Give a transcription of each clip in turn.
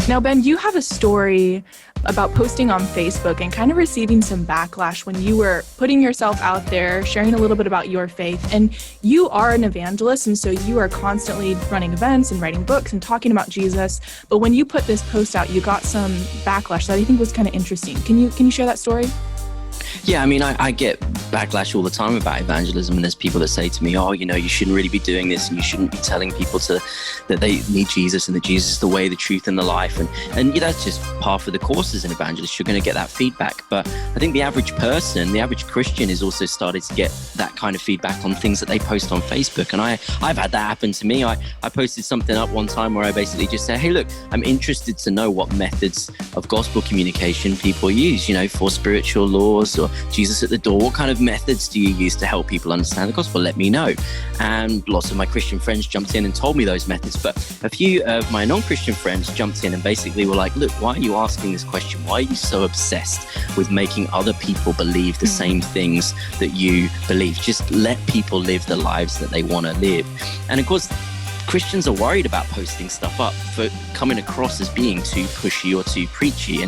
Now, Ben, you have a story about posting on Facebook and kind of receiving some backlash when you were putting yourself out there, sharing a little bit about your faith. And you are an evangelist, and so you are constantly running events and writing books and talking about Jesus. But when you put this post out, you got some backlash that I think was kind of interesting. Can you share that story? Yeah, I mean, I get backlash all the time about evangelism, and there's people that say to me, oh, you shouldn't really be doing this, and you shouldn't be telling people that they need Jesus and that Jesus is the way, the truth, and the life. And that's just par for the course as an evangelist. You're going to get that feedback. But I think the average person, the average Christian is also started to get that kind of feedback on things that they post on Facebook. And I've had that happen to me. I posted something up one time where I basically just said, hey, look, I'm interested to know what methods of gospel communication people use, for spiritual laws or Jesus at the door. What kind of methods do you use to help people understand the gospel? Let me know. And lots of my Christian friends jumped in and told me those methods. But a few of my non-Christian friends jumped in and basically were like, look, why are you asking this question? Why are you so obsessed with making other people believe the same things that you believe? Just let people live the lives that they want to live. And of course, Christians are worried about posting stuff up for coming across as being too pushy or too preachy,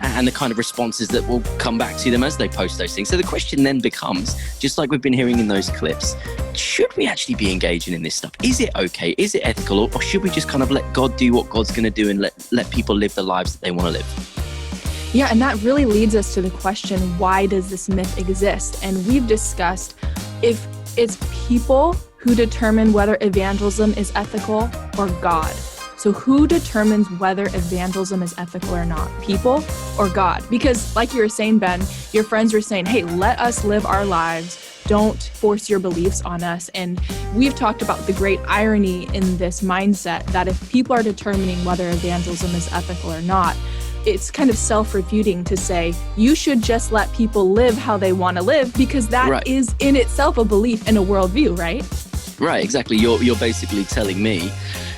and the kind of responses that will come back to them as they post those things. So the question then becomes, just like we've been hearing in those clips, should we actually be engaging in this stuff? Is it okay? Is it ethical? Or should we just kind of let God do what God's going to do and let people live the lives that they want to live? Yeah, and that really leads us to the question, why does this myth exist? And we've discussed if it's people who determine whether evangelism is ethical or God. So who determines whether evangelism is ethical or not? People or God? Because like you were saying, Ben, your friends were saying, hey, let us live our lives. Don't force your beliefs on us. And we've talked about the great irony in this mindset that if people are determining whether evangelism is ethical or not, it's kind of self-refuting to say, you should just let people live how they want to live, because that is in itself a belief and a worldview, right? Right, exactly. You're basically telling me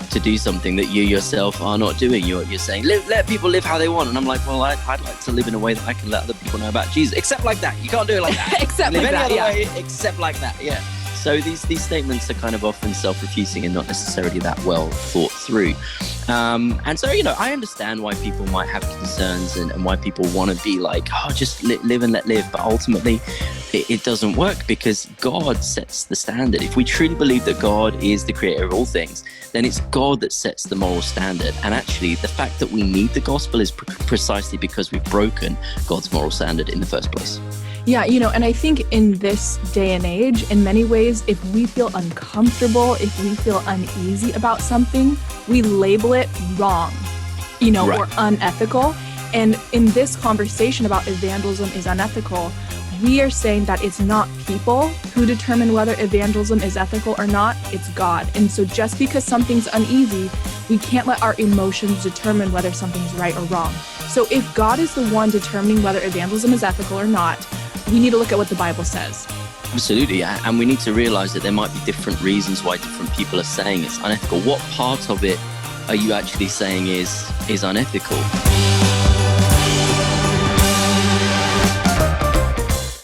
to do something that you yourself are not doing. You're saying, let people live how they want. And I'm like, well, I'd like to live in a way that I can let other people know about Jesus. Except like that. You can't do it like that. Except live like any that, other way, except like that, yeah. So these statements are kind of often self-refuting and not necessarily that well thought through. And so, I understand why people might have concerns and why people want to be like, oh, just live and let live. But ultimately, it doesn't work, because God sets the standard. If we truly believe that God is the creator of all things, then it's God that sets the moral standard. And actually, the fact that we need the gospel is precisely because we've broken God's moral standard in the first place. Yeah, and I think in this day and age, in many ways, if we feel uncomfortable, if we feel uneasy about something, we label it wrong, or unethical. And in this conversation about evangelism is unethical, we are saying that it's not people who determine whether evangelism is ethical or not, it's God. And so just because something's uneasy, we can't let our emotions determine whether something's right or wrong. So if God is the one determining whether evangelism is ethical or not, we need to look at what the Bible says. Absolutely, and we need to realize that there might be different reasons why different people are saying it's unethical. What part of it are you actually saying is unethical?